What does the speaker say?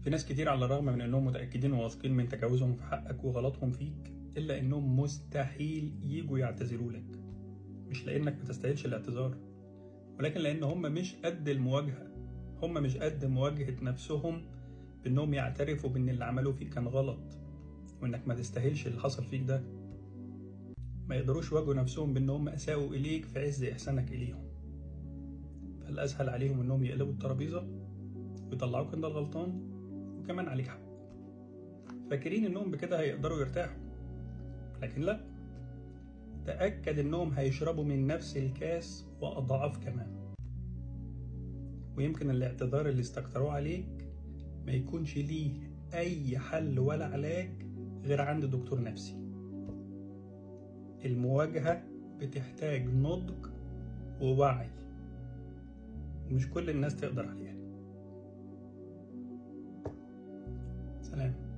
في ناس كتير على الرغم من انهم متأكدين وواثقين من تجاوزهم في حقك وغلطهم فيك، الا انهم مستحيل يجوا يعتذروا لك، مش لانك ما تستاهلش الاعتذار، ولكن لان هم مش قد المواجهة. هم مش قد مواجهة نفسهم بانهم يعترفوا بان اللي عملوه فيك كان غلط، وانك ما تستاهلش اللي حصل فيك ده. ما يقدروش يواجهوا نفسهم بان هم اساءوا اليك في عز احسانك اليهم، فالاسهل عليهم انهم يقلبوا الترابيزة ويطلعوك انت الغلطان وكمان عليك حق، فاكرين انهم بكده هيقدروا يرتاحوا. لكن لا، تأكد انهم هيشربوا من نفس الكاس واضعاف كمان. ويمكن الاعتذار اللي استكتروه عليك ما يكونش ليه اي حل ولا علاج غير عند دكتور نفسي. المواجهة بتحتاج نضج ووعي، ومش كل الناس تقدر عليها. سلام.